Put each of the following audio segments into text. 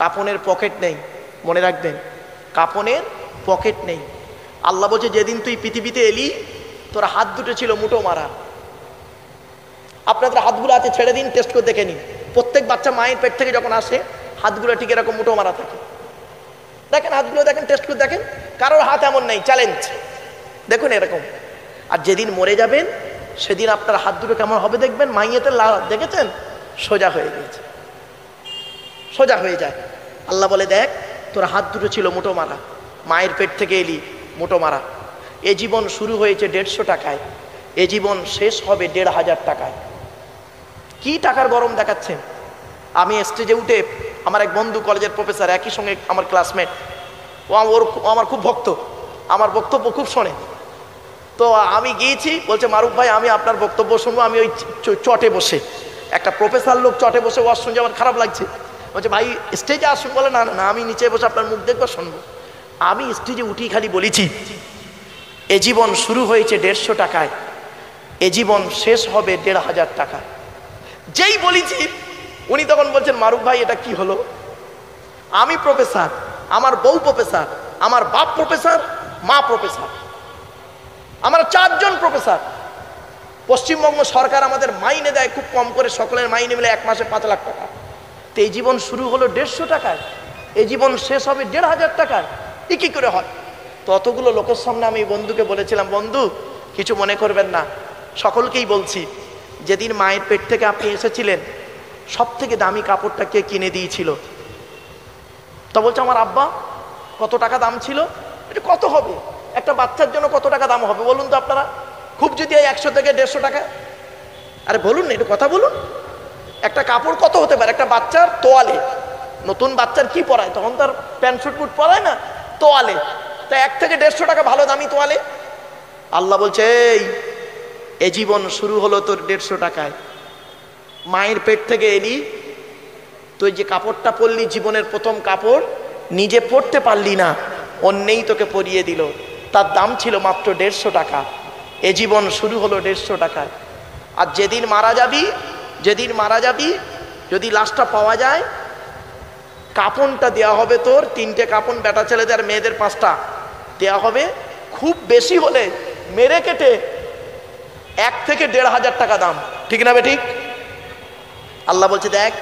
কাফনের পকেট নেই। মনে রাখবেন, কাফনের পকেট নেই। আল্লাহ বলছে যেদিন তুই পৃথিবীতে এলি তোর হাত দুটো ছিল মুঠো মারা। আপনাদের হাতগুলো আছে, ছেড়ে দিন, টেস্ট করে দেখে নিন। প্রত্যেক বাচ্চা মায়ের পেট থেকে যখন আসে হাতগুলো ঠিক এরকম মুঠো মারা থাকে। দেখেন হাতগুলো, দেখেন, টেস্ট করে দেখেন, কারোর হাত এমন নেই, চ্যালেঞ্জ, দেখুন এরকম। আর যেদিন মরে যাবেন সেদিন আপনার হাত দুটো কেমন হবে দেখবেন, মাইয়েতে দেখেছেন সোজা হয়ে গিয়েছে, সোজা হয়ে যায়। আল্লাহ বলে দেখ তোর হাত দুটো ছিল মুঠো মারা, মায়ের পেট থেকে এলি মুঠো মারা। এ জীবন শুরু হয়েছে 150 টাকায়, এ জীবন শেষ হবে 1500 টাকায়। কি টাকার গরম দেখাচ্ছেন? আমি স্টেজে উঠে, আমার এক বন্ধু কলেজের প্রফেসর, একই সঙ্গে আমার ক্লাসমেট, ও আমার খুব ভক্ত, আমার বক্তব্য খুব শোনে। তো আমি গিয়েছি, বলছে মারুফ ভাই আমি আপনার বক্তব্য শুনবো। আমি ওই চটে বসে, একটা প্রফেসর লোক চটে বসে ওয়াজ শুনছে, আমার খারাপ লাগছে। বলছে ভাই স্টেজে আসুন। বলে না না, আমি নিচে বসে আপনার মুখ দেখবো, শুনবো। আমি স্টেজে উঠি খালি বলেছি এ জীবন শুরু হয়েছে 150 টাকায়, এ জীবন শেষ হবে 1500 টাকা। যেই বলেছি উনি তখন বলছেন মারুফ ভাই এটা কি হলো? আমি প্রফেসর, আমার বউ প্রফেসর, আমার বাপ প্রফেসর, মা প্রফেসর, আমরা 4 জন প্রফেসর। পশ্চিমবঙ্গ সরকার আমাদের মাইনে দেয় খুব কম করে, সকলের মাইনে মিলে 1 মাসে 5 লাখ টাকা। তো এই জীবন শুরু হলো 150 টাকায়, এই জীবন শেষ হবে 1500 টাকায়। এ কি করে হয়? তো অতগুলো লোকের সামনে আমি বন্ধুকে বলেছিলাম, বন্ধু কিছু মনে করবেন না, সকলকেই বলছি, যেদিন মায়ের পেট থেকে আপনি এসেছিলেন সব থেকে দামি কাপড়টা কে কিনে দিয়েছিল? তো বলছে আমার আব্বা। কত টাকা দাম ছিল? এটা কত হবে? একটা বাচ্চার জন্য কত টাকা দাম হবে বলুন তো আপনারা? খুব যদি 100 থেকে 150 টাকা। আরে বলুন না, একটু কথা বলুন। একটা কাপড় কত হতে পারে? একটা বাচ্চার তোয়ালে, নতুন বাচ্চার কি পরায়, তখন তার প্যান্ট শুট বুট পরায় না, তোয়ালে। তা 1 থেকে 150 টাকা ভালো দামি তোয়ালে। আল্লাহ বলছে এ জীবন শুরু হলো তোর 150 টাকায়। মায়ের পেট থেকে এলি, তুই যে কাপড়টা পরলি জীবনের প্রথম কাপড়, নিজে পরতে পারলি না, অন্যেই তোকে পরিয়ে দিল, তার দাম ছিল মাত্র 150 টাকা। এ জীবন শুরু হলো 150 টাকায়। আর যেদিন মারা যাবি, যেদিন মারা যাবি, যদি লাশটা পাওয়া যায়, কাপড়টা দেওয়া হবে তোর 3টে কাপড়, বেটা ছেলেদের মেয়েদের 5টা দেওয়া হবে। খুব বেশি হলে মেরে কেটে 1 থেকে 1500 টাকা দাম, ঠিক না বেঠিক? আল্লাহ বলছে দেখ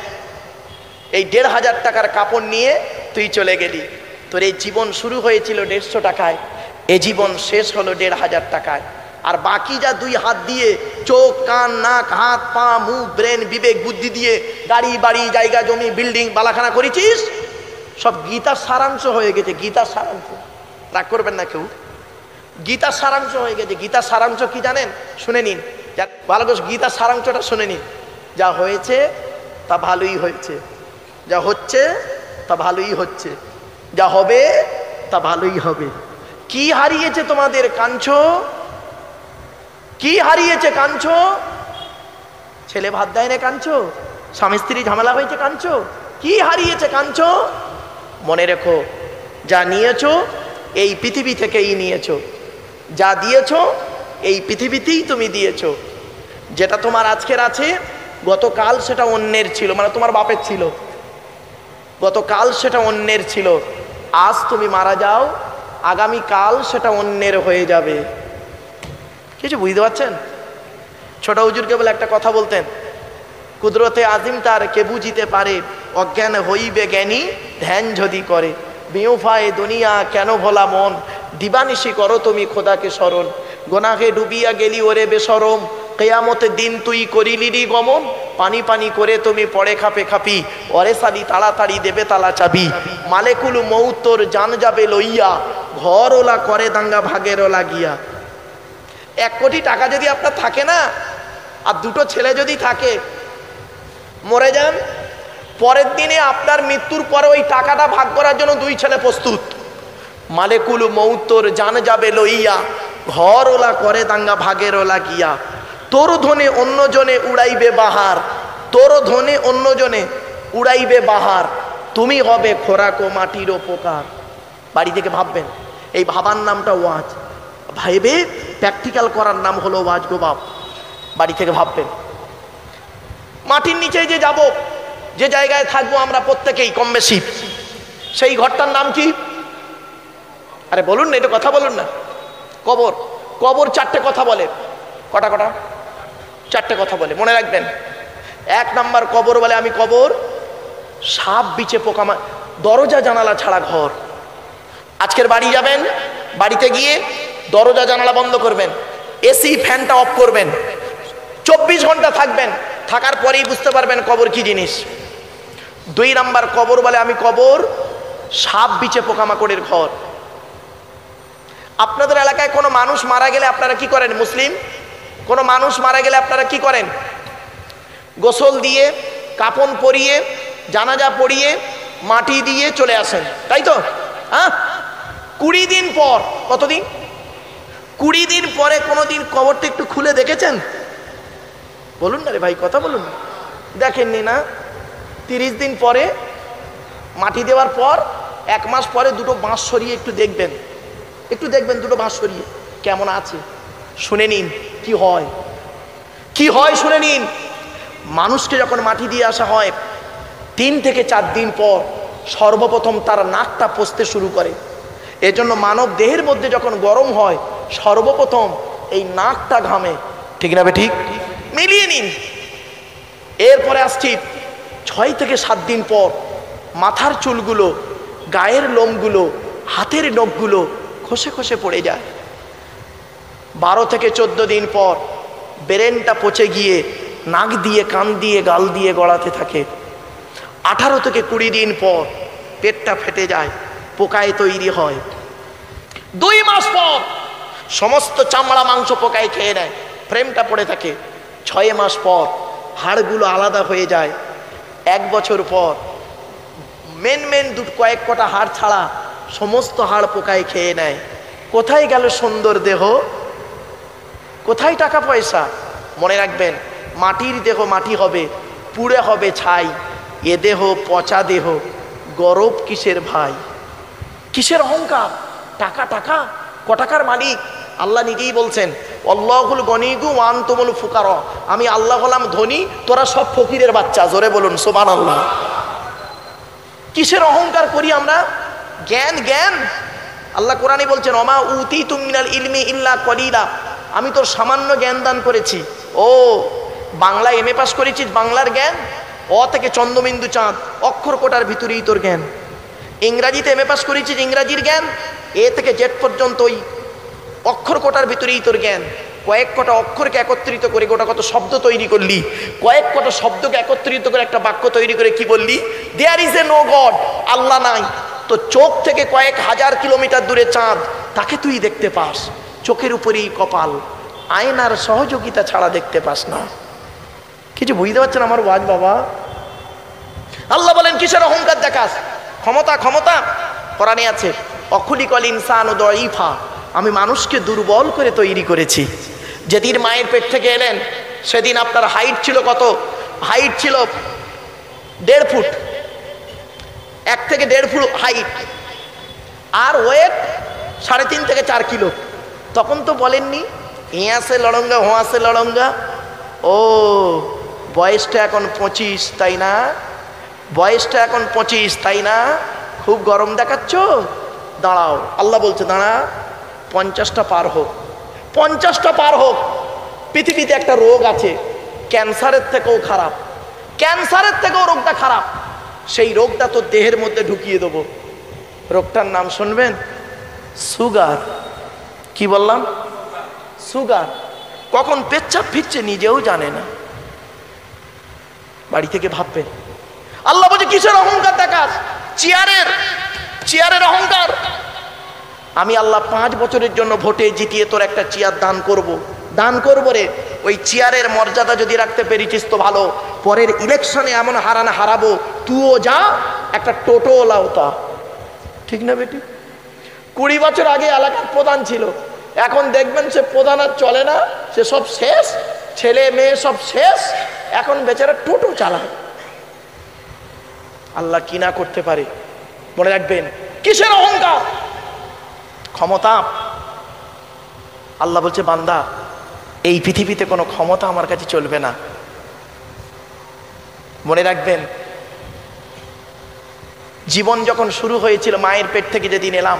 এই 1500 টাকার কাপড় নিয়ে তুই চলে গেলি, তোর এই জীবন শুরু হয়েছিল 150 টাকায়, এ জীবন শেষ হলো 1500 টাকায়। আর বাকি যা 2 হাত দিয়ে, চোখ কান নাক হাত পা মুখ ব্রেন বিবেক বুদ্ধি দিয়ে গাড়ি বাড়ি জায়গা জমি বিল্ডিং বালাখানা করেছিস, সব গীতার সারাংশ হয়ে গেছে। গীতার সারাংশ, রাগ করবেন না কেউ, গীতার সারাংশ হয়ে গেছে। গীতার সারাংশ কি জানেন? শুনে নিন, ভালো করে গীতার সারাংশটা শুনে নিন। যা হয়েছে তা ভালোই হয়েছে, যা হচ্ছে তা ভালোই হচ্ছে, যা হবে তা ভালোই হবে। কি হারিয়েছে তোমাদের কাঞ্চো? কি হারিয়েছে কাঞ্চো? ছেলে ভাত দেয় না কাঞ্চো? স্বামী স্ত্রী ঝামেলা হয়েছে কাঞ্চো? কি হারিয়েছে কাঞ্চো? মনে রেখো, যা নিয়েছো এই পৃথিবী থেকেই নিয়েছো, যা দিয়েছো এই পৃথিবীতেই তুমি দিয়েছো। যেটা তোমার আজকের আছে, গতকাল সেটা অন্যের ছিল, মানে তোমার বাপের ছিল, গতকাল সেটা অন্যের ছিল। আজ তুমি মারা যাও, আগামীকাল সেটা অন্যের হয়ে যাবে। কিছু বুঝতে পারছেন? ছোট হুজুরকে বলে একটা কথা বলতেন, কুদরতে আজিম তার কে বুঝিতে পারে, অজ্ঞান হইবে জ্ঞানী ধ্যান যদি করে। বেউফায়ে দুনিয়া কেন ভোলা মন, দিবানিশি করো তুমি খোদাকে স্মরণ। গোনাহে ডুবিয়া গেলি ওরে বেশরম, কেয়ামতের দিন তুই করিলিরি গমন। পানি পানি করে তুমি পড়ে খাপে খাপি, অরে সালি তাড়াতাড়ি দেবে তালা চাবি। মালেকুল মৌত তোর জান যাবে লইয়া, ঘর ওলা করে দাঙ্গা ভাগের ওলা গিয়া। 1 কোটি টাকা যদি আপনার থাকে না, আর 2টো ছেলে যদি থাকে, মরে যান, পরের দিনে আপনার মৃত্যুর পরে ওই টাকাটা ভাগ করার জন্য 2 ছেলে প্রস্তুত। মালেকুল মৌত তোর জান যাবে লইয়া, ঘর ওলা করে দাঙ্গা ভাগের ওলা গিয়া। তোর ধনে অন্যজনে উড়াইবে বাহার, তোর ধনে অন্যজনে উড়াইবে বাহার। তুমি হবে খোরাক ও মাটির উপকার। বাড়ি থেকে ভাববেন, এই ভাবার নামটা ওয়াজ, ভাইবে প্র্যাকটিক্যাল করার নাম হলো ওয়াজ গো বাপ। বাড়ি থেকে ভাববেন, মাটির নিচে যে যাব, যে জায়গায় থাকবো আমরা প্রত্যেকেই কম বেশি, সেই ঘরটার নাম কি? আরে বলুন না, এটা কথা বলুন না। কবর। কবর চারটে কথা বলে। কটা কটা? চারটে কথা বলে, মনে রাখবেন। এক নাম্বার কবর বলে আমি কবর, সাপ বিছে পোকা, দরজা জানালা ছাড়া ঘর। আজকের বাড়ি যাবেন, বাড়িতে গিয়ে দরজা জানালা বন্ধ করবেন, এসি ফ্যানটা অফ করবেন, 24 ঘন্টা থাকবেন, থাকার পরেই বুঝতে পারবেন কবর কি জিনিস। 2 নাম্বার কবর বলে আমি কবর, সাপ বিছে পোকামাকড়ের ঘর। আপনাদের এলাকায় কোনো মানুষ মারা গেলে আপনারা কি করেন? মুসলিম কোনো মানুষ মারা গেলে আপনারা কি করেন? গোসল দিয়ে, কাফন পরিয়ে, জানাজা পড়িয়ে, মাটি দিয়ে চলে আসেন, তাই তো? হ্যাঁ, 20 দিন পর, কতদিন? 20 দিন পরে কোনোদিন কবরটা একটু খুলে দেখেছেন? বলুন না রে ভাই, কথা বলুন না। দেখেননি না? 30 দিন পরে মাটি দেওয়ার পর 1 মাস পরে দুটো বাঁশ সরিয়ে একটু দেখবেন, একটু দেখবেন দুটো বাঁশ সরিয়ে কেমন আছে, শুনে নিন কি হয়, কি হয় শুনে নিন। মানুষকে যখন মাটি দিয়ে আসা হয় 3 থেকে 4 দিন পর সর্বপ্রথম তার নাকটা পচতে শুরু করে। এজন্য মানব দেহের মধ্যে যখন গরম হয় সর্বপ্রথম এই নাকটা ঘামে, ঠিক না? ঠিক মিলিয়ে নিন। এরপরে আসছি 6 থেকে 7 দিন পর মাথার চুলগুলো, গায়ের লোমগুলো, হাতের নখগুলো খসে খসে পড়ে যায়। 12 থেকে 14 দিন পর ব্রেনটা পচে গিয়ে নাক দিয়ে, কান দিয়ে, গাল দিয়ে গড়াতে থাকে। 18 থেকে 20 দিন পর পেটটা ফেটে যায়, পোকায় তৈরি হয়। 2 মাস পর সমস্ত চামড়া মাংস পোকায় খেয়ে নেয়, ফ্রেমটা পড়ে থাকে। 6 মাস পর হাড়গুলো আলাদা হয়ে যায়। 1 বছর পর মেন কয়েক কটা হাড় ছাড়া সমস্ত হাড় পোকায় খেয়ে নেয়। কোথায় গেল সুন্দর দেহ? কোথায় টাকা পয়সা? মনে রাখবেন, মাটির দেহ মাটি হবে, পুড়ে হবে ছাই। এ দেহ পচা দেহ, গরব কিসের ভাই? কিসের অহংকার? টাকা টাকা, কটাকার মালিক? আল্লাহ নিজেই বলছেন আল্লাহুল গনিগু ওয়া আনতুমুল ফুকারা, আমি আল্লাহ হলাম ধনী, তোরা সব ফকিরের বাচ্চা। জোরে বলুন সুবহানাল্লাহ। কিসের অহংকার করি আমরা? জ্ঞান জ্ঞান। আল্লাহ কোরআনে বলছেন ওমা উতিতুম মিনাল ইলমি ইল্লা কলিলা, আমি তোর সামান্য জ্ঞান দান করেছি। ও বাংলা MA পাস করেছিস, বাংলার জ্ঞান? অ থেকে চন্দ্রবিন্দু চাঁদ, অক্ষর কোটার ভিতরেই তোর জ্ঞান। ইংরাজিতে MA পাস করেছিস, ইংরাজির জ্ঞান এ থেকে জেড পর্যন্ত ওই অক্ষর কোটার ভিতরেই তোর জ্ঞান। কয়েক কটা অক্ষরকে একত্রিত করে গোটা কত শব্দ তৈরি করলি, কয়েক কটা শব্দকে একত্রিত করে একটা বাক্য তৈরি করে কি বললি? There is a no God, Allah নাই। তো চোখ থেকে কয়েক হাজার কিলোমিটার দূরে চাঁদ, তাকে তুই দেখতে পাস, চোখের উপরেই কপাল, আয়নার সহযোগিতা ছাড়া দেখতে পাস না। কিছু বুঝতে পারছেন আমার ওয়াজ বাবা? আল্লাহ বলেন কিসের অহংকার দেখাস? ক্ষমতা ক্ষমতা কোরআনে আছে অখুলিকল ইনসানু দাঈফা, আমি মানুষকে দুর্বল করে তৈরি করেছি। যেদিন মায়ের পেট থেকে এলেন সেদিন আপনার হাইট ছিল কত? হাইট ছিল 1.5 ফুট, 1 থেকে 1.5 ফুট হাইট, আর ওয়েট 3.5 থেকে 4 কিলো। তখন তো বলেননি ইয়াসে লড়ঙ্গা হোয়াসে লড়ঙ্গা, ও বয়সটা এখন 25 তাই না? বয়সটা এখন 25 তাই না? খুব গরম দেখাচ্ছ, দাঁড়াও। আল্লাহ বলছে দাঁড়া, 50টা পার হোক, 50টা পার হোক। পৃথিবীতে একটা রোগ আছে ক্যান্সারের থেকেও খারাপ, ক্যান্সারের থেকেও রোগটা খারাপ। সেই রোগটা তো দেহের মধ্যে ঢুকিয়ে দেবো। রোগটার নাম শুনবেন? সুগার। কি বললাম? সুগার। কখন পেচ্ছাপ ফিরছে নিজেও জানে না, বাড়ি থেকে ভাববেন। আল্লাহ বলছে কিসের অহংকার দেখাস? চেয়ারের অহংকার। আমি আল্লাহ 5 বছরের জন্য ভোটে জিতিয়ে তোর একটা চেয়ার দান করব, দান করবো রে। ওই চেয়ারের মর্যাদা যদি রাখতে পেরেছিস তো ভালো, পরের ইলেকশনে এমন হারাবো, তুইও যা, একটা টোটোওয়ালাও তা। ঠিক না বেটি? 20 বছর আগে এলাকার প্রধান ছিল, এখন দেখবেন সে প্রধান আর চলে না, সে সব শেষ, ছেলে মেয়ে সব শেষ, এখন বেচারা টোটো চালায়। আল্লাহ কি না করতে পারে? মনে রাখবেন কিসের অহংকার? ক্ষমতা। আল্লাহ বলছে বান্দা এই পৃথিবীতে কোনো ক্ষমতা আমার কাছে চলবে না। মনে রাখবেন জীবন যখন শুরু হয়েছিল মায়ের পেট থেকে যেদিন এলাম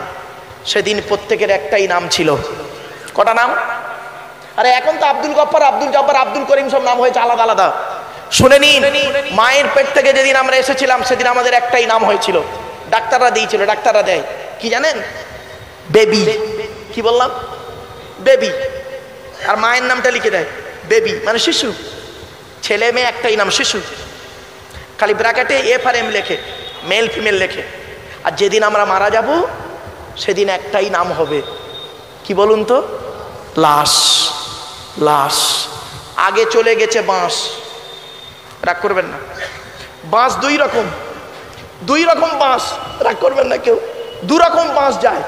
সেদিন প্রত্যেকের একটাই নাম ছিল। কটা নাম? আরে এখন তো আব্দুল গফফার, আব্দুল জব্বার, আব্দুল করিম সব নাম হয়েছে আলাদা আলাদা। শুনে নিন, মায়ের পেট থেকে যেদিন আমরা এসেছিলাম সেদিন আমাদের একটাই নাম হয়েছিল, ডাক্তাররা দিয়েছিল। ডাক্তাররা দেয় কি জানেন? বেবি। কি বললাম? বেবি। আর মায়ের নামটা লিখে দেয় বেবি, মানে শিশু। ছেলে মেয়ে একটাই নাম, শিশু। খালি ব্র্যাকেটে এফ আর এম লেখে, মেল ফিমেল লেখে। আর যেদিন আমরা মারা যাব সেদিন একটাই নাম হবে, কি বলুন তো? লাশ। লাশ। আগে চলে গেছে বাঁশ। রাগ করবেন না, বাঁশ দুই রকম, দুই রকম বাঁশ। রাগ করবেন না কেউ। দু রকম বাঁশ যায়।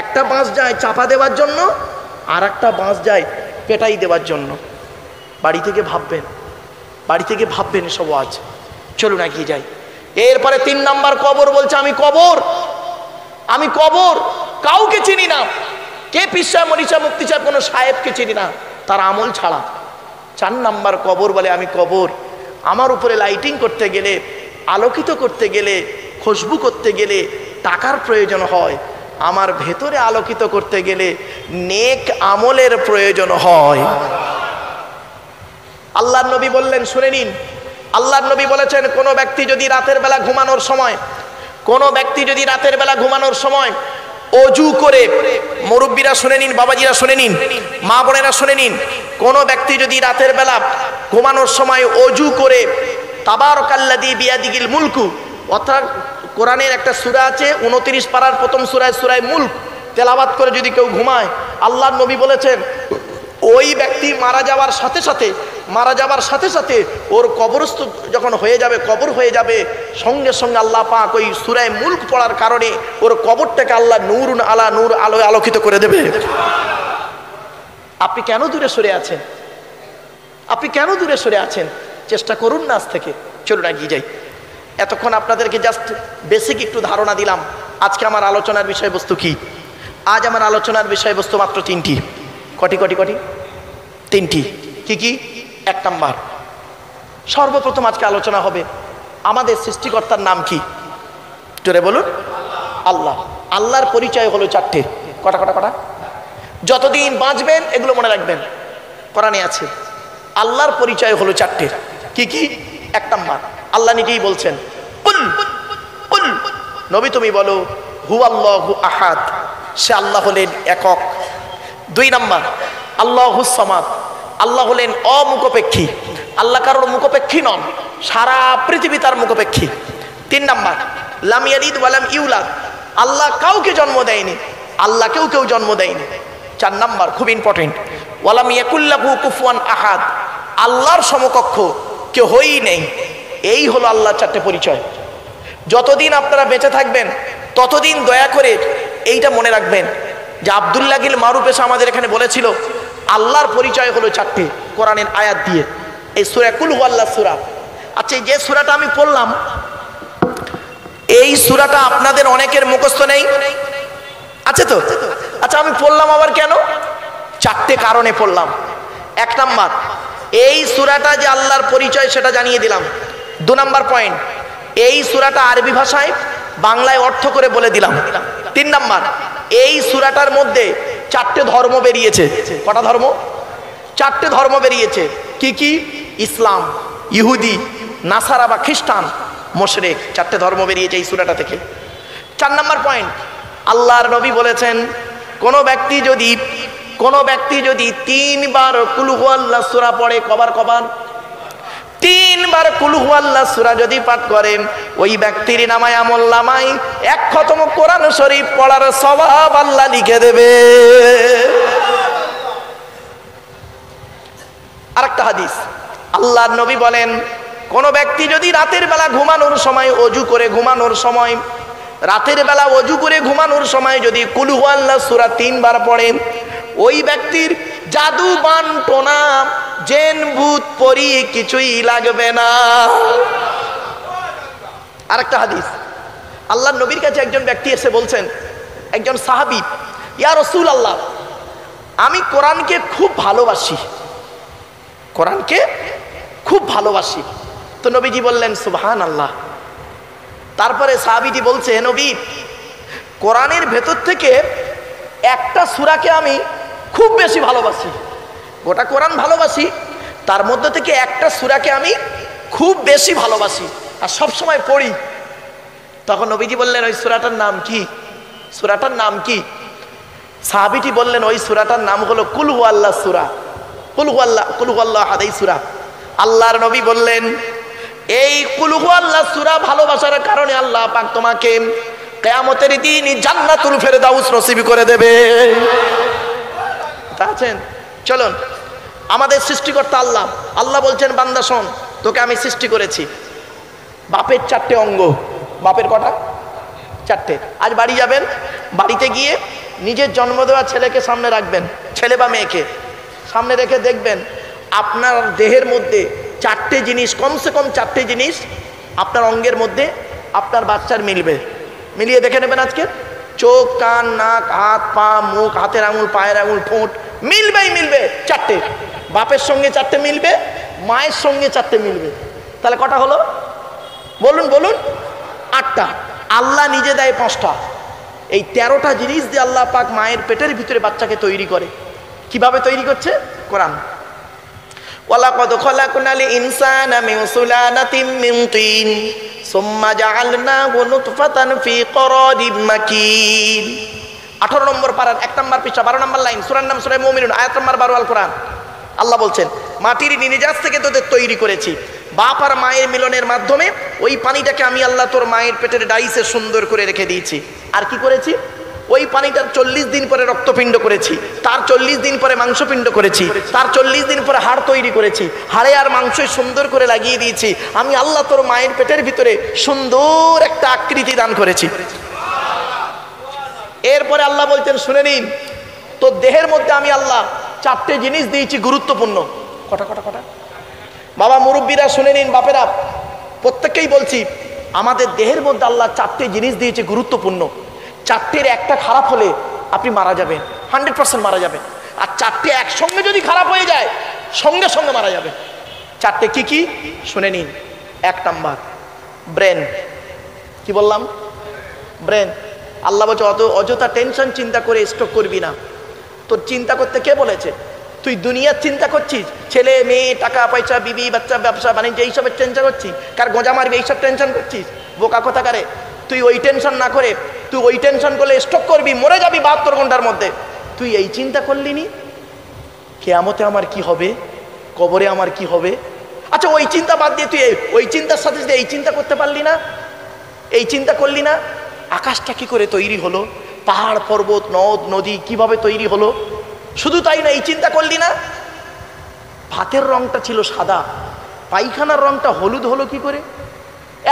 একটা বাঁশ যায় চাপা দেওয়ার জন্য, আর একটা বাঁশ যায় পেটাই দেওয়ার জন্য। বাড়ি থেকে ভাববেন, বাড়ি থেকে ভাববেন সব। আজ চলুন এগিয়ে যাই। এরপরে 3 নাম্বার কবর বলছে আমি কবর, আমি কবর। কাউকে চিনি না। কে পীর সাহেব, মনি সাহেব, মুফতি সাহেব, কোনো সাহেবকে চিনি না তার আমল ছাড়া। 4 নাম্বার কবর বলে আমি কবর। আমার উপরে লাইটিং করতে গেলে, আলোকিত করতে গেলে, খুশবু করতে গেলে টাকার প্রয়োজন হয়। আমার ভেতরে আলোকিত করতে গেলে নেক আমলের প্রয়োজন হয়। আল্লাহর নবী বললেন, শুনে নিন, আল্লাহর নবী বলেছেন কোন ব্যক্তি যদি রাতের বেলা ঘুমানোর সময়, কোন ব্যক্তি যদি রাতের বেলা ঘুমানোর সময় অজু করে, মুরব্বীরা শুনে নিন, বাবাজিরা শুনে নিন, মা বোনেরা শুনে নিন, কোন ব্যক্তি যদি রাতের বেলা ঘুমানোর সময় অজু করে তাবারাকাল্লাযী বিয়াদিহিল মুলকু, অর্থাৎ কোরআনের একটা সূরা আছে 29 পারার প্রথম সূরায়, সূরায়ে মুলক, তেলাওয়াত করে যদি কেউ ঘুমায়, আল্লাহর নবী বলেছেন ওই ব্যক্তি মারা যাওয়ার সাথে সাথে, মারা যাওয়ার সাথে সাথে ওর কবরস্থ যখন হয়ে যাবে, কবর হয়ে যাবে, সঙ্গে সঙ্গে আল্লাহ পাক ওই সূরায়ে মুলক পড়ার কারণে ওর কবরটাকে আল্লাহ নূরুন আলা নূর, আলোয় আলোকিত করে দেবে। আপনি কেন দূরে সরে আছেন? আপনি কেন দূরে সরে আছেন? চেষ্টা করুন না আজ থেকে। চলুন এগিয়ে যাই। এতক্ষণ আপনাদেরকে জাস্ট বেসিক একটু ধারণা দিলাম। আজকে আমার আলোচনার বিষয়বস্তু কি? আজ আমার আলোচনার বিষয়বস্তু মাত্র 3টি। কটি কটি কটি? 3টি। কি কি? 1 নাম্বার, সর্বপ্রথম আজকে আলোচনা হবে আমাদের সৃষ্টিকর্তার নাম কি? জোরে বলুন। আল্লাহ। আল্লাহর পরিচয় হলো 4টে। কটা কটা কটা? যতদিন বাঁচবেন এগুলো মনে রাখবেন, কোরআনে আছে। আল্লাহর পরিচয় হলো 4টে। কি কি? 1 নাম্বার, আল্লাহ নিজেই বলছেন, কুল কুল, নবী তুমি বলো, হুয়াল্লাহু আহাদ, সে আল্লাহ হলেন একক। 2 নাম্বার, আল্লাহুস সামাদ, আল্লাহ হলেন অমুখপেক্ষী। আল্লাহ কারোর মুখপেক্ষী নন, সারা পৃথিবী তার মুখপেক্ষী। 3 নাম্বার, লাম ইয়ালিদ ওয়া লাম ইউলাদ, আল্লাহ কাউকে জন্ম দেয়নি, আল্লাহ কেউ জন্ম দেয়নি। 4 নাম্বার, খুব ইম্পর্টেন্ট, ওয়া লাম ইয়াকুল লাহু কুফুয়ান আহাদ, আল্লাহর সমকক্ষ কেউই নেই। এই হলো আল্লাহর 4টে পরিচয়। যতদিন আপনারা বেঁচে থাকবেন ততদিন দয়া করে এইটা মনে রাখবেন যে আব্দুল্লাহ গিল মারুফ এসে আমাদের এখানে বলেছিল আল্লাহর পরিচয় হলো 4টে, কোরআনের আয়াত দিয়ে। এই সূরা কুল হুয়াল্লাহ সূরা। আচ্ছা, এই যে সূরাটা আমি পড়লাম, এই সূরাটা আপনাদের অনেকের মুখস্থ নেই, আছে তো? আচ্ছা, আমি পড়লাম আবার কেন? 4টে কারণে পড়লাম। 1 নাম্বার, এই সূরাটা যে আল্লাহর পরিচয় সেটা জানিয়ে দিলাম। 2 নাম্বার পয়েন্ট, এই সূরাটা আরবি ভাষায় বাংলায় অর্থ করে বলে দিলাম। 3 নাম্বার, এই সূরাটার মধ্যে 4টে ধর্ম বেরিয়েছে। কটা ধর্ম? 4টে ধর্ম বেরিয়েছে। কি কি? ইসলাম, ইহুদি, নাসারা বা খ্রিস্টান, মুশরিক, 4টে ধর্ম বেরিয়েছে এই সূরাটা থেকে। 4 নাম্বার পয়েন্ট, আল্লাহর নবী বলেছেন কোন ব্যক্তি যদি 3 বার কুল হুয়াল্লাহ সূরা পড়ে, কবার 3 বার কুল হুয়াল্লাহ সূরা যদি পাঠ করেন, ওই ব্যক্তির নামায় আমলনামায় 1 খতম কোরআন শরীফ পড়ার সওয়াব আল্লাহ লিখে দেবে। আরেকটা হাদিস, আল্লাহর নবী বলেন কোন ব্যক্তি যদি রাতের বেলা ঘুমানোর সময় অজু করে ঘুমানোর সময়, রাতের বেলা অজু করে ঘুমানোর সময় যদি কুল হুয়াল্লাহ সূরা 3 বার পড়ে, ওই ব্যক্তির জাদু বান টোনা জেন ভূত পরি কিছুই লাগবে না। আরেকটা হাদিস, আল্লাহর নবীর কাছে একজন ব্যক্তি এসে বলছেন, একজন সাহাবী, ইয়া রাসূলুল্লাহ, আমি কোরআনকে খুব ভালোবাসি, কোরআনকে খুব ভালোবাসি। তো নবীজি বললেন সুবহানাল্লাহ, তারপরে সাহাবীটি বলছে, হে নবী, কোরআনের ভেতর থেকে একটা সূরাকে আমি খুব বেশি ভালোবাসি। গোটা কোরআন ভালোবাসি, তার মধ্যে থেকে একটা সূরাকে আমি খুব বেশি ভালোবাসি আর সব সময় পড়ি। তখন নবীজি বললেন, ওই সূরাটার নাম কি? সূরাটার নাম কি? সাহাবীটি বললেন, ওই সূরাটার নাম হলো কুল হুয়াল্লাহ সূরা। কুল হুয়াল্লাহ আহাদ, এই সূরা। আল্লাহর নবী বললেন, এই কুল হুয়াল্লাহ সূরা ভালোবাসার কারণে আল্লাহ পাক তোমাকে কিয়ামতের দিন জান্নাতুল ফেরদাউস নসিব করে দেবে। আছেন, চলুন। আমাদের সৃষ্টিকর্তা আল্লাহ। আল্লাহ বলছেন, বান্দা শোন, তোকে আমি সৃষ্টি করেছি। বাপের 4টে অঙ্গ। বাপের কটা? 4টে। আজ বাড়ি যাবেন, বাড়িতে গিয়ে নিজের জন্ম দেওয়া ছেলেকে সামনে রাখবেন, ছেলে বা মেয়েকে সামনে রেখে দেখবেন আপনার দেহের মধ্যে 4টে জিনিস, কমসে কম 4টে জিনিস আপনার অঙ্গের মধ্যে আপনার বাচ্চার মিলবে। মিলিয়ে দেখে নেবেন আজকে। চোখ, কান, নাক, হাত, পা, মুখ, হাতের আঙুল, পায়ের আঙুল, ঠোঁট মিলবেই মিলবে 4টে। বাপের সঙ্গে 4টে মিলবে, মায়ের সঙ্গে 4টে মিলবে। তাহলে কটা হলো? বলুন বলুন। 8টা। আল্লাহ নিজে দেয় 5টা। এই 13টা জিনিস দিয়ে আল্লাহ পাক মায়ের পেটের ভিতরে বাচ্চাকে তৈরি করে। কিভাবে তৈরি করছে? কোরআন। ওয়ালাকাদ খালাকনাল ইনসানা মিন সুলালাতিন মিন তিন সুম্মা জাআলনাহু নুতফাতান ফি করারিম মাকিন। 18 নম্বর পারার 1 নম্বর পৃষ্ঠা 12 নম্বর লাইন, সূরার নাম সূরা মুমিনুন, আয়াত নম্বর 12 আল কোরআন। আল্লাহ বলছেন, মাটির নির্যাস থেকে তোদের তৈরি করেছি। বাপ আর মায়ের মিলনের মাধ্যমে ওই পানিটাকে আমি আল্লাহ তোর মায়ের পেটের ডাইসে সুন্দর করে রেখে দিয়েছি। আর কি করেছি? ওই পানিটার 40 দিন পরে রক্তপিণ্ড করেছি, তার 40 দিন পরে মাংসপিণ্ড করেছি, তার 40 দিন পরে হাড় তৈরি করেছি, হাড়ে আর মাংসই সুন্দর করে লাগিয়ে দিয়েছি। আমি আল্লাহ তোর মায়ের পেটের ভিতরে সুন্দর একটা আকৃতি দান করেছি। এরপরে আল্লাহ বলছেন, শুনে নিন, তোর দেহের মধ্যে আমি আল্লাহ 4টে জিনিস দিয়েছি গুরুত্বপূর্ণ। কটা কটা কটা? বাবা মুরব্বীরা শুনে নিন, বাপেরা প্রত্যেককেই বলছি, আমাদের দেহের মধ্যে আল্লাহ 4টে জিনিস দিয়েছে গুরুত্বপূর্ণ। 4টের একটা খারাপ হলে আপনি মারা যাবেন, 100% মারা যাবেন। আর 4টে একসঙ্গে যদি খারাপ হয়ে যায়, সঙ্গে সঙ্গে মারা যাবে। 4টে কি কি শুনে নিন। 1 নাম্বার ব্রেন। কি বললাম? ব্রেন। আল্লাহ বলছে, অযথা টেনশন চিন্তা করে স্ট্রোক করবি না। তোর চিন্তা করতে কে বলেছে? তুই দুনিয়ার চিন্তা করছিস, ছেলে মেয়ে, টাকা পয়সা, বিবি বাচ্চা, ব্যবসা বাণিজ্য, এইসবের টেনশন করছিস। কার গোজা মারবি এইসব টেনশন করছিস। বোকা কথা কারে। তুই ওই টেনশন না করে, তুই ওই টেনশন করলে স্ট্রোক করবি, মরে যাবি 72 ঘন্টার মধ্যে। তুই এই চিন্তা করলি নি কিয়ামতে আমার কি হবে, কবরে আমার কি হবে। আচ্ছা, ওই চিন্তা বাদ দিয়ে তুই ওই চিন্তার সাথে এই চিন্তা করতে পারলি না, এই চিন্তা করলি না আকাশটা কি করে তৈরি হলো, পাহাড় পর্বত নদ নদী কিভাবে তৈরি হলো। শুধু তাই না, এই চিন্তা করলি না ভাতের রংটা ছিল সাদা, পায়খানার রংটা হলুদ হলো কি করে।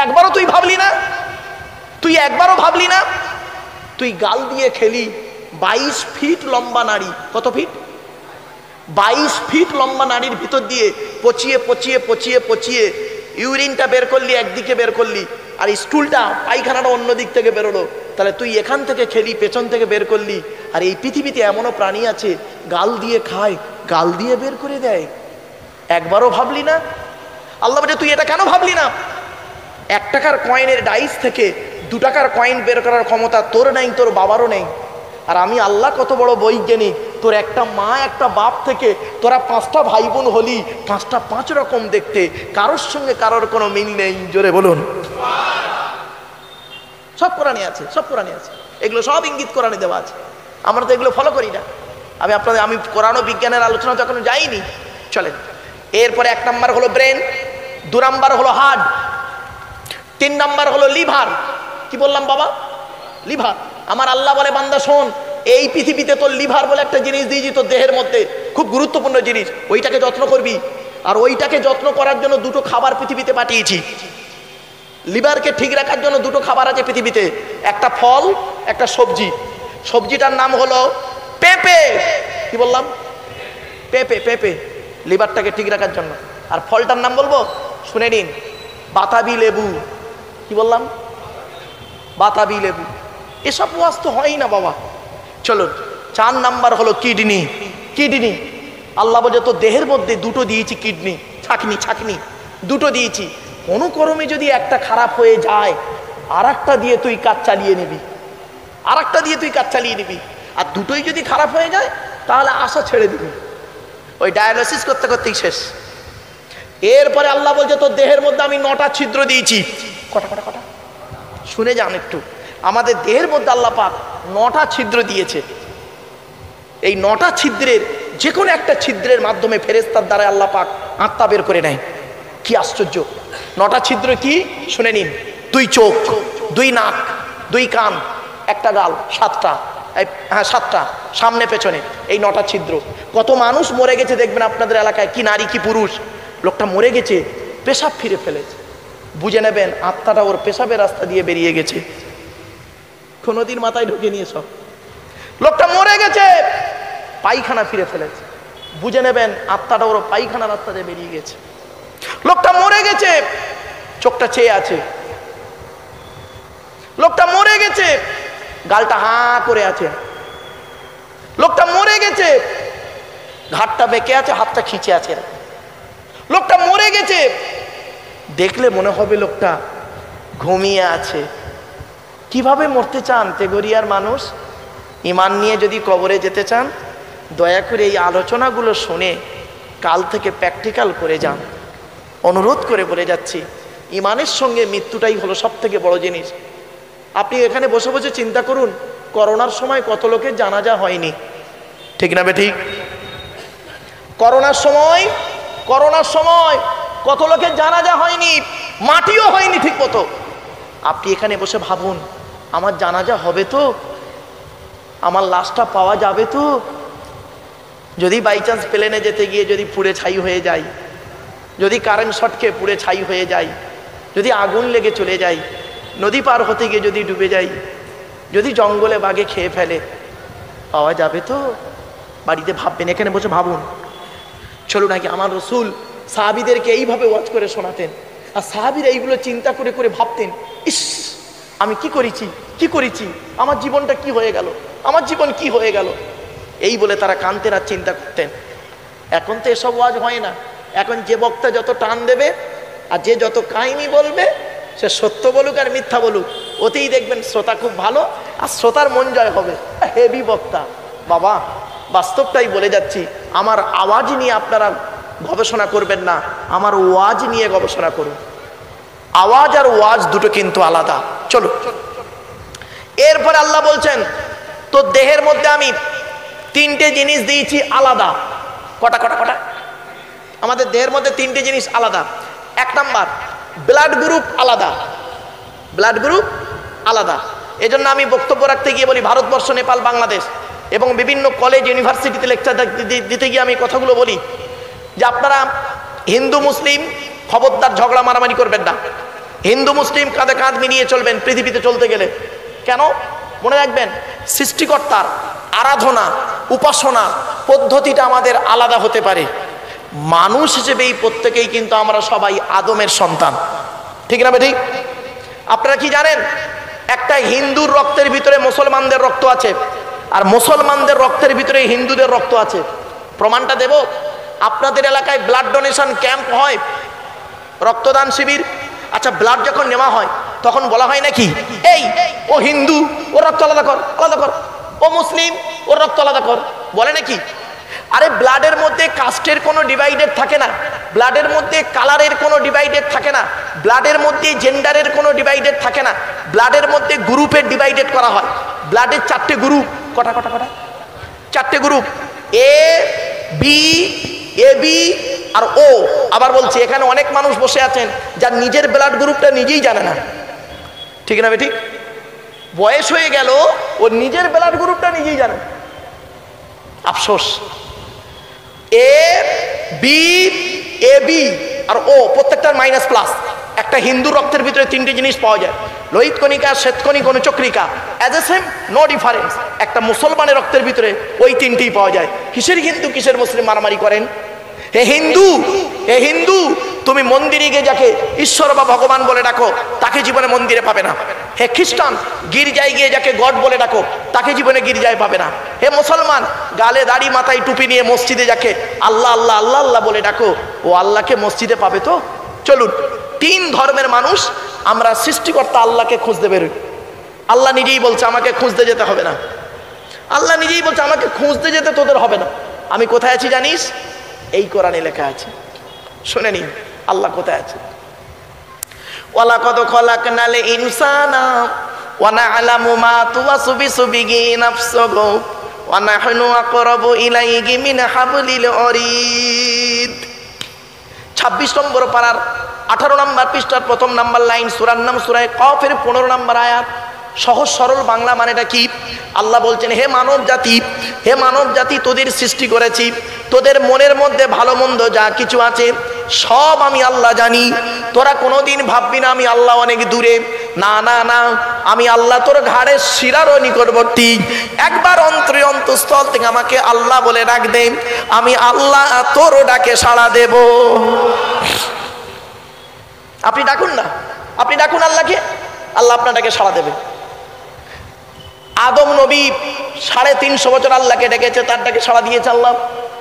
একবারও তুই ভাবলি না? তুই একবারও ভাবলি না? তুই গাল দিয়ে খেলি 22 ফিট লম্বা নাড়ি। কত ফিট? 22 ফিট লম্বা নাড়ির ভিতর দিয়ে পচিয়ে পচিয়ে পচিয়ে পচিয়ে ইউরিনটা বের করলি একদিকে বের করলি, আর স্টুলটা পায়খানাটা অন্য দিক থেকে বেরোলো। তাহলে তুই এখান থেকে খেলি, পেছন থেকে বের করলি। আর এই পৃথিবীতে এমনও প্রাণী আছে গাল দিয়ে খায়, গাল দিয়ে বের করে দেয়। একবারও ভাবলি না? আল্লাহ বলে, তুই এটা কেন ভাবলি না? 1 টাকার কয়েনের ডাইস থেকে 2 টাকার কয়েন বের করার ক্ষমতা তোর নেই, তোর বাবারও নেই। আর আমি আল্লাহ কত বড় বৈজ্ঞানিক, তোর একটা মা একটা বাপ থেকে তোরা 5টা ভাই বোন হলি, 5টা 5 রকম দেখতে, কারোর সঙ্গে কারোর কোনো মিল নেই। জোরে বলুন। সব কোরআনে আছে, সব কোরআনে আছে, এগুলো সব ইঙ্গিত কোরআনে দেওয়া আছে। আমরা তো এগুলো ফলো করি না। আমি কোরআন ও বিজ্ঞানের আলোচনা যখন যাইনি। চলেন, এরপরে 1 নাম্বার হলো ব্রেন, 2 নাম্বার হলো হার্ট, 3 নাম্বার হলো লিভার। কি বললাম বাবা? লিভার। আমার আল্লাহ বলে, বান্দা শোন, এই পৃথিবীতে তোর লিভার বলে একটা জিনিস দিয়েছি তোর দেহের মধ্যে, খুব গুরুত্বপূর্ণ জিনিস। ওইটাকে যত্ন করবি। আর ওইটাকে যত্ন করার জন্য 2টো খাবার পৃথিবীতে পাঠিয়েছি। লিভারকে ঠিক রাখার জন্য 2টো খাবার আছে পৃথিবীতে, একটা ফল, একটা সবজি। সবজিটার নাম হলো পেঁপে। কি বললাম? পেঁপে। পেঁপে লিভারটাকে ঠিক রাখার জন্য। আর ফলটার নাম বলবো, শুনে নিন, বাতাবি লেবু। কি বললাম? বাতাবি লেবু। এসব ওয়াজ তো হয় না বাবা। চলুন, 4 নাম্বার হলো কিডনি। কিডনি। আল্লাহ বলে, তো দেহের মধ্যে 2টো দিয়েছি কিডনি, ছাকনি 2টো দিয়েছি। কোনো ক্রমে যদি একটা খারাপ হয়ে যায়, আর একটা দিয়ে তুই কাজ চালিয়ে নিবি, আর একটা দিয়ে তুই কাজ চালিয়ে নিবি। আর দুটোই যদি খারাপ হয়ে যায় তাহলে আশা ছেড়ে দিবি, ওই ডায়ালিসিস করতে করতেই শেষ। এরপরে আল্লাহ বলছে তোর দেহের মধ্যে আমি 9টা ছিদ্র দিয়েছি। কটা কটা কটা শুনে যান একটু। আমাদের দেহের মধ্যে আল্লাহ পাক 9টা ছিদ্র দিয়েছে। এই 9টা ছিদ্রের যে কোনো একটা ছিদ্রের মাধ্যমে ফেরেশতার দ্বারা আল্লাহ পাক আত্মা বের করে নেয়। কি আশ্চর্য! 9টা ছিদ্র কি শুনে নিন। 2 চোখ, 2 নাক, 2 কান, 1টা গাল, 7টা, হ্যাঁ 7টা সামনে পেছনে, এই 9টা ছিদ্র। কত মানুষ মরে গেছে দেখবেন আপনাদের এলাকায়, কি নারী কি পুরুষ, লোকটা মরে গেছে, পেশাব ফিরে ফেলেছে, বুঝে নেবেন আত্মাটা ওর পেশাবের রাস্তা দিয়ে বেরিয়ে গেছে, কোনোদিন মাথায় ঢুকে নিয়ে সব। লোকটা মরে গেছে, পায়খানা ফিরে ফেলেছে, বুঝে নেবেন আত্মাটা ওর পায়খানা রাস্তা দিয়ে বেরিয়ে গেছে। লোকটা মরে গেছে, চোখটা চেয়ে আছে। লোকটা মরে গেছে, গালটা হাঁ করে আছে। লোকটা মরে গেছে, ঘাটটা বেঁকে আছে, হাতটা খিচে আছে। লোকটা মরে গেছে, দেখলে মনে হবে লোকটা ঘুমিয়ে আছে। কিভাবে মরতে চান তেগরিয়ার মানুষ? ঈমান নিয়ে যদি কবরে যেতে চান, দয়া করে এই আলোচনাগুলো শুনে কাল থেকে প্র্যাকটিক্যাল করে যান। অনুরোধ করে বলে যাচ্ছি, ঈমানের সঙ্গে মৃত্যুটাই হলো সব থেকে বড় জিনিস। আপনি এখানে বসে বসে চিন্তা করুন, করোনার সময় কত লোকের জানাজা হয়নি, ঠিক না বেঠিক? করোনার সময় কত লোকের জানাজা হয়নি, মাটিও হয়নি ঠিক মতো। আপনি এখানে বসে ভাবুন, আমার জানাজা হবে তো? আমার লাশটা পাওয়া যাবে তো? যদি বাই চান্স প্লেনে যেতে গিয়ে যদি পুড়ে ছাই হয়ে যায়, যদি কারেন্ট শর্ট খেয়ে পুড়ে ছাই হয়ে যায়, যদি আগুন লেগে চলে যায়, নদী পার হতে গিয়ে যদি ডুবে যাই, যদি জঙ্গলে বাঘে খেয়ে ফেলে, পাওয়া যাবে তো? বাড়িতে ভাববেন, এখানে বসে ভাবুন। চলুন নাকি আমার রসুল সাহাবীদেরকে এইভাবে ওয়াজ করে শোনাতেন, আর সাহাবীরা এইগুলো চিন্তা করে করে ভাবতেন, ইস আমি কি করেছি, আমার জীবনটা কি হয়ে গেল, আমার জীবন কি হয়ে গেল, এই বলে তারা কাঁদতেন আর চিন্তা করতেন। এখন তো এসব ওয়াজ হয় না। এখন যে বক্তা যত টান দেবে আর যে যত কাহিনী বলবে, সে সত্য বলুক আর মিথ্যা বলুক, ওতেই দেখবেন শ্রোতা খুব ভালো আর শ্রোতার মন জয় হবে। হেভি বক্তা। বাবা, বাস্তবটাই বলে যাচ্ছি, আমার আওয়াজ নিয়ে আপনারা গবেষণা করবেন না, আমার ওয়াজ নিয়ে গবেষণা করুন। আওয়াজ আর ওয়াজ দুটো কিন্তু আলাদা। চলো, এরপর আল্লাহ বলছেন তো দেহের মধ্যে আমি 3টে জিনিস দিয়েছি আলাদা। কটা কটা কটা? আমাদের দেহের মধ্যে 3টে জিনিস আলাদা। 1 নাম্বার, ব্লাড গ্রুপ আলাদা। ব্লাড গ্রুপ আলাদা। এজন্য আমি বক্তব্য রাখতে গিয়ে বলি, ভারতবর্ষ, নেপাল, বাংলাদেশ এবং বিভিন্ন কলেজ ইউনিভার্সিটিতে লেকচার দিতে গিয়ে আমি কথাগুলো বলি যে আপনারা হিন্দু মুসলিম খবরদার ঝগড়া মারামারি করবেন না। হিন্দু মুসলিম কাঁধে কাঁধ মিলিয়ে চলবেন পৃথিবীতে চলতে গেলে। কেন? মনে রাখবেন, সৃষ্টিকর্তার আরাধনা উপাসনা পদ্ধতিটা আমাদের আলাদা হতে পারে। মানুষ হিসেবে এই প্রত্যেকেই কিন্তু আমরা সবাই আদমের সন্তান, ঠিক না ঠিক? আপনারা কি জানেন, একটা হিন্দুর রক্তের ভিতরে মুসলমানদের রক্ত আছে, আর মুসলমানদের রক্তের ভিতরে হিন্দুদের রক্ত আছে। প্রমাণটা দেব। আপনাদের এলাকায় ব্লাড ডোনেশন ক্যাম্প হয়, রক্তদান শিবির। আচ্ছা, ব্লাড যখন নেওয়া হয় তখন বলা হয় নাকি, এই ও হিন্দু, ওর রক্ত আলাদা কর, আলাদা কর, ও মুসলিম, ওর রক্ত আলাদা কর, বলে নাকি? আরে ব্লাডের মধ্যে কাস্টের কোনো ডিভাইডেড থাকে না, ব্লাডের মধ্যে কালারের কোনো ডিভাইডেড থাকে না, ব্লাডের মধ্যে জেন্ডারের কোনো ডিভাইডেড থাকে না, ব্লাডের মধ্যে গ্রুপের ডিভাইডেড করা হয়। ব্লাডের 4টে গ্রুপ। কটা কটা কটা? 4টে group, A B, A B আর ও। আবার বলছি, এখানে অনেক মানুষ বসে আছেন যার নিজের ব্লাড গ্রুপটা নিজেই জানে না, ঠিক না বেঠিক? বয়স হয়ে গেল, ও নিজের ব্লাড গ্রুপটা নিজেই জানে। আফসোস। এ বি, এ বি আর ও প্রত্যেকটার মাইনাস প্লাস। একটা হিন্দু রক্তের ভিতরে 3টে জিনিস পাওয়া যায়, লোহিত কণিকা, শ্বেতকণিক, অনুচক্রিকা, as a same, no difference. একটা মুসলমানের রক্তের ভিতরে ওই 3টেই পাওয়া যায়। কিসের হিন্দু কিসের মুসলিম মারামারি করেন? হে হিন্দু, হে হিন্দু, তুমি মন্দিরে গিয়ে যাকে ঈশ্বর বা ভগবান বলে ডাকো তাকে জীবনে মন্দিরে পাবে না। হে খ্রিস্টান, গির্জায় গিয়ে যাকে গড বলে ডাকো তাকে জীবনে গির্জায় পাবে না। হে মুসলমান, গালে দাড়ি মাথায় টুপি নিয়ে মসজিদে যাকে আল্লাহ আল্লাহ আল্লাহ আল্লাহ বলে ডাকো, ও আল্লাহকে মসজিদে পাবে তো? চলুন, 3 ধর্মের মানুষ আমরা সৃষ্টিকর্তা আল্লাহকে খুঁজতে বেরোই। আল্লাহ নিজেই বলছে আমাকে খুঁজতে যেতে হবে না। আল্লাহ নিজেই বলছে আমাকে খুঁজতে যেতে তোদের হবে না। আমি কোথায় আছি জানিস? এই কোরআনে লেখা আছে, শুনে নিন আল্লাহ কোথায় আছে। ওয়ালাকাদ খলাকনাল ইনসানা ওয়া না'লামু মা তুওয়াসবিসু বিহি নাফসুহু ওয়া নাহনু আকরাবু ইলাইহি মিন হাবলিল ওয়ারিদ। 26 নম্বর পারার 18 নম্বর পৃষ্ঠার প্রথম নাম্বার লাইন, সূরার নাম সূরা কফের 15 নম্বর আয়াত। সহজ সরল বাংলা মানেটা কি? আল্লাহ বলছেন, হে মানব জাতি, হে মানব জাতি, তোদের সৃষ্টি করেছি, তোদের মনের মধ্যে ভালো মন্দ যা কিছু আছে সব আমি আল্লাহ জানি। তোরা কোনোদিন ভাববি না আমি আল্লাহ অনেক দূরে। না না না, আমি আল্লাহ তোর ঘাড়ের শিরারও নিকটবর্তী। একবার অন্তরে অন্তঃস্থল থেকে আমাকে আল্লাহ বলে ডাক দে, আমি আল্লাহ তোর ডাকে সাড়া দেব। আপনি ডাকুন না, আপনি ডাকুন আল্লাহকে, আল্লাহ আপনার ডাকে সাড়া দেবে। আদম নবী 350 বছর আল্লাহকে ডেকেছে, তার ডাকে সাড়া দিয়েছে আল্লাহ।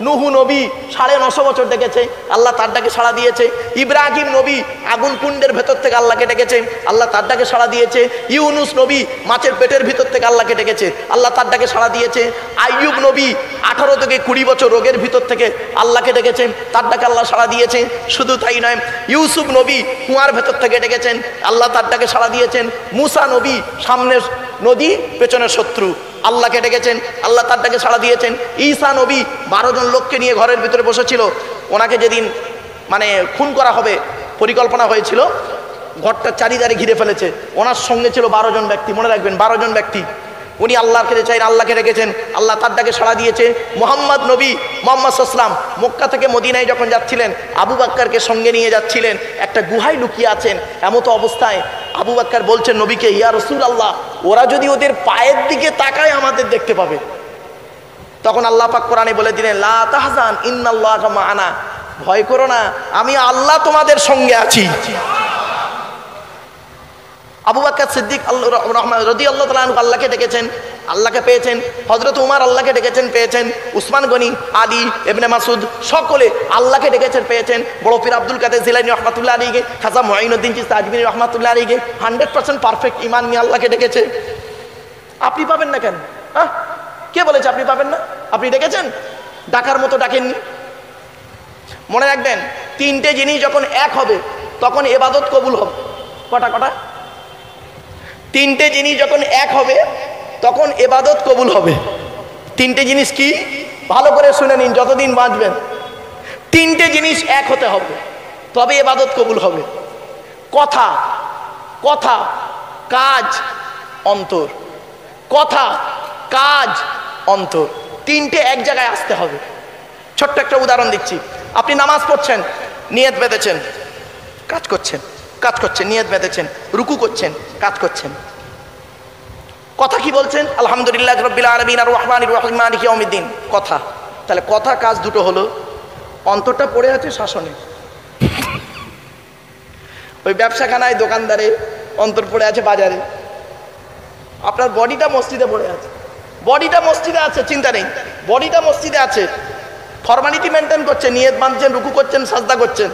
নুহু নবী 950 বছর ডেকেছে, আল্লাহ তার ডাকে সাড়া দিয়েছে। ইব্রাহিম নবী আগুন কুণ্ডের ভেতর থেকে আল্লাহকে ডেকেছে, আল্লাহ তার ডাকে সাড়া দিয়েছে। ইউনুস নবী মাছের পেটের ভিতর থেকে আল্লাহকে ডেকেছে, আল্লাহ তার ডাকে সাড়া দিয়েছে। আইয়ুব নবী 18 থেকে 20 বছর রোগের ভিতর থেকে আল্লাহকে ডেকেছেন, তার ডাকে আল্লাহ সাড়া দিয়েছেন। শুধু তাই নয়, ইউসুফ নবী কুয়ার ভেতর থেকে ডেকেছেন, আল্লাহ তার ডাকে সাড়া দিয়েছেন। মুসা নবী সামনের নদী পেছনের শত্রু, আল্লাহকে ডেকেছেন, আল্লাহ তার ডাকে সাড়া দিয়েছেন। ঈসা নবী 12 জন লোককে নিয়ে ঘরের ভিতরে বসেছিল, ওনাকে যেদিন মানে খুন করা হবে পরিকল্পনা হয়েছিল, ঘরটা চারিধারে ঘিরে ফেলেছে, ওনার সঙ্গে ছিল 12 জন ব্যক্তি, মনে রাখবেন 12 জন ব্যক্তি। উনি আল্লাহকে চাই, আল্লাহকে রেখেছেন, আল্লাহ তার ডাকে সাড়া দিয়েছে। মোহাম্মদ নবী মুহাম্মদ সাল্লাল্লাহু আলাইহি ওয়াসাল্লাম মক্কা থেকে মদিনায় যখন যাচ্ছিলেন, আবু বকরকে সঙ্গে নিয়ে যাচ্ছিলেন, একটা গুহায় লুকিয়ে আছেন। এমতো অবস্থায় আবু বকর বলছেন নবীকে, ইয়া রাসূলুল্লাহ, ওরা যদি ওদের পায়ের দিকে তাকায় আমাদের দেখতে পাবে। তখন আল্লাহ পাক কোরআনে বলে দিলেন, লা তাহজান ইন্নাল্লাহা মা'ানা, ভয় করো না, আমি আল্লাহ তোমাদের সঙ্গে আছি। আবু বকর সিদ্দিক রাদিয়াল্লাহু তাআলা আনহু আল্লাহকে ডেকেছেন, আল্লাহকে পেয়েছেন। হযরত উমর আল্লাহকে ডেকেছেন, পেয়েছেন। উসমান গনি, আলী ইবনে মাসউদ সকলে আল্লাহকে ডেকেছেন, পেয়েছেন। বড় পীর আব্দুল কাদের জিলানী রাহমাতুল্লাহ আলাইহি, খাজা মুঈনুদ্দিন চিশতি আজমিরি রাহমাতুল্লাহ আলাইহি 100% পারফেক্ট ঈমান নিয়ে আল্লাহকে ডেকেছে। আপনি পাবেন না কেন? কে বলেছে আপনি পাবেন না? আপনি ডেকেছেন, ডাকার মতো ডাকেননি। মনে রাখবেন, 3টে জিনিস যখন এক হবে তখন ইবাদত কবুল হবে। কটা কটা? 3টে জিনিস যখন এক হবে তখন ইবাদত কবুল হবে। 3টে জিনিস কি? ভালো করে শুনে নিন যতদিন বাঁচবেন। 3টে জিনিস এক হতে হবে, তবে ইবাদত কবুল হবে। কথা, কথা, কাজ, অন্তর। কথা, কাজ, অন্তর, 3টে এক জায়গায় আসতে হবে। ছোট্ট একটা উদাহরণ দিচ্ছি। আপনি নামাজ পড়ছেন, নিয়ত বেঁধেছেন, কাজ করছেন, কাজ করছেন, নিয়ত বেঁধেছেন, রুকু করছেন, কাজ করছেন। কথা কি বলছেন? আলহামদুলিল্লাহ রাব্বিল আলামিন আর রহমানির রহিম মালিকি ইয়াউমিদ্দিন। কথা, তাহলে কথা কাজ দুটো হলো। অন্তরটা পড়ে আছে শাসনে, ওই ব্যবসাখানায় দোকানদারে, অন্তর পড়ে আছে বাজারে। আপনার বডিটা মসজিদে পড়ে আছে, বডিটা মসজিদে আছে, চিন্তা নেই, বডিটা মসজিদে আছে, ফরমালিটি মেনটেন করছেন, নিয়ত বাঁধছেন, রুকু করছেন, সাজদা করছেন,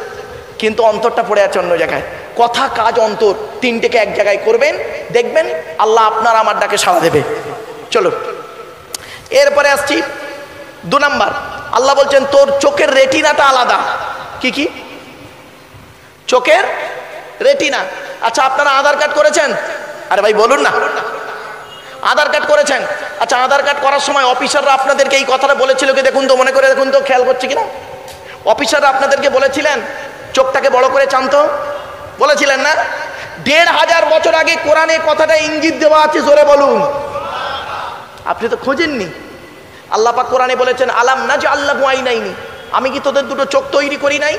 কিন্তু অন্তরটা পড়ে আছে অন্য জায়গায়। কথা, কাজ, অন্তর 3টেকে এক জায়গায় করবেন, দেখবেন আল্লাহ আপনার আমার ডাকে সাড়া দেবে। চলো এরপরে আসছি 2 নাম্বার। আল্লাহ বলছেন তোর চোখের রেটিনাটা আলাদা। কি কি? চোখের রেটিনা। আচ্ছা, আপনারা আধার কার্ড করেছেন? আরে ভাই বলুন না, আধার কার্ড করেছেন? আচ্ছা, আধার কার্ড করার সময় অফিসাররা আপনাদেরকে এই কথাটা বলেছিল কি? দেখুন তো, মনে করে দেখুন তো, খেয়াল করছে কিনা? অফিসাররা আপনাদেরকে বলেছিলেন চোখটাকে বড় করে চান্ত? বলেছিলেন না? 1500 বছর আগে কোরআনে কথাটা ইঙ্গিত দেওয়া আছে, জোরে বলুন। আপনি তো খোঁজেননি। আল্লাহ পাক কোরআনে বলেছেন, আলাম নাজআল লাহু আইনাইনি, আমি কি তোদের দুটো চোখ তৈরি করি নাই?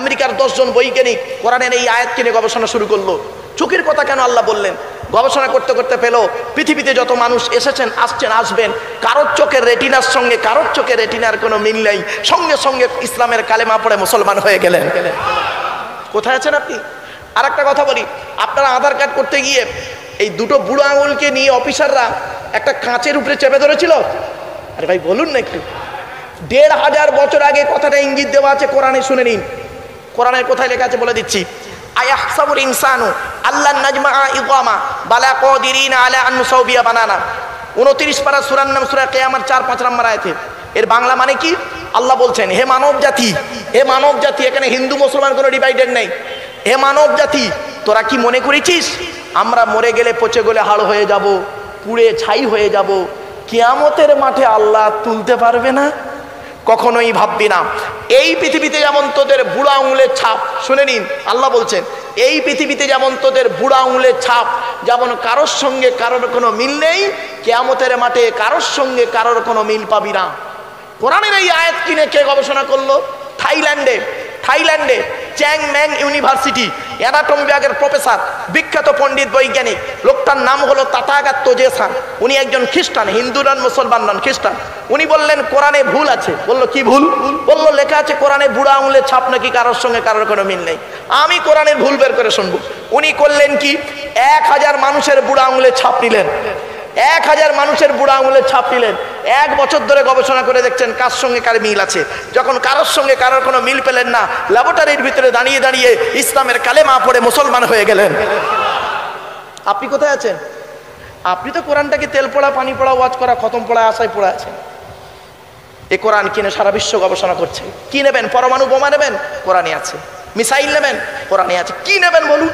আমেরিকার 10 জন বৈজ্ঞানিক কোরআনের এই আয়াতকে নিয়ে গবেষণা শুরু করলো। চোখের কথা কেন আল্লাহ বললেন? গবেষণা করতে করতে পেল পৃথিবীতে যত মানুষ এসেছেন, আসছেন, আসবেন, কারোর চোখের রেটিনার সঙ্গে কারোর চোখের রেটিনার কোনো মিল নেই। সঙ্গে সঙ্গে ইসলামের কালেমা পড়ে মুসলমান হয়ে গেলেন। কোথায় আছেন আপনি? আর একটা কথা বলি, আপনারা আধার কার্ড করতে গিয়ে এই দুটো বুড়ো আঙুলকে নিয়ে অফিসাররা একটা কাঁচের উপরে চেপে ধরেছিল। আরে ভাই বলুন না একটু। 1500 বছর আগে কথাটা ইঙ্গিত দেওয়া আছে কোরআনে, শুনে নিন। কোরআনের কোথায় লেখা আছে বলে দিচ্ছি। আয়াহসাবুল ইনসানু আল্লাহ নাজমা ইকামা বালা কাদিরিনা আলা আন নুসাউবিয়া বানানা। 29 পারা সূরার নাম সূরা কিয়ামার 4-5 নম্বর আয়াতে। এর বাংলা মানে কি? আল্লাহ বলছেন, হে মানব জাতি, হে মানব জাতি, এখানে হিন্দু মুসলমান কোনো ডিভাইডেড নেই। হে মানব জাতি, তোরা কি মনে করেছিস আমরা মরে গেলে পচে গেলে হাড় হয়ে যাব, পুড়ে ছাই হয়ে যাব, কিয়ামতের মাঠে আল্লাহ তুলতে পারবে না? কখনোই ভাববি না। এই পৃথিবীতে যেমন তোদের বুড়া আঙুলের ছাপ, শুনে নিন আল্লাহ বলছেন, এই পৃথিবীতে যেমন তোদের বুড়া আঙুলের ছাপ, যেমন কারোর সঙ্গে কারোর কোনো মিল নেই, কিয়ামতের মাঠে কারোর সঙ্গে কারোর কোনো মিল পাবি না। কোরআনের এই আয়াত কিনে কে গবেষণা করলো? থাইল্যান্ডে চ্যাং ম্যাং ইউনিভার্সিটি অ্যানাটমি বিভাগের প্রফেসর, বিখ্যাত পণ্ডিত বৈজ্ঞানিক, লোকটার নাম হলো তাথাগাত জেসান। উনি একজন খ্রিস্টান, হিন্দু নন, মুসলমান নন, খ্রিস্টান। উনি বললেন কোরআনে ভুল আছে। বললো কি ভুল? বললো লেখা আছে কোরআনে বুড়া আঙুলের ছাপ নাকি কারোর সঙ্গে কারোর কোনো মিল নেই। আমি কোরআনের ভুল বের করে শুনবো। উনি করলেন কি, 1000 মানুষের বুড়া আঙুলের ছাপ নিলেন, 1000 মানুষের বুড়া আঙুলের ছাপ নিলেন। 1 বছর ধরে গবেষণা করে দেখছেন কার সঙ্গে কার মিল আছে। যখন কারোর সঙ্গে কারোর কোনো মিল পেলেন না, ল্যাবরেটরির ভিতরে দাঁড়িয়ে দাঁড়িয়ে ইসলামের কালেমা পড়ে মুসলমান হয়ে গেলেন। আপনি কোথায় আছেন? আপনি তো কোরআনটাকে তেল পড়া, পানি পড়া, ওয়াজ করা, খতম পড়া, আশায় পড়ে আছেন। এই কোরআন কিনে সারা বিশ্ব গবেষণা করছে। কি নেবেন? পরমাণু বোমা নেবেন? কোরআনে আছে। মিসাইল নেবেন? কোরআনে আছে। কি নেবেন বলুন?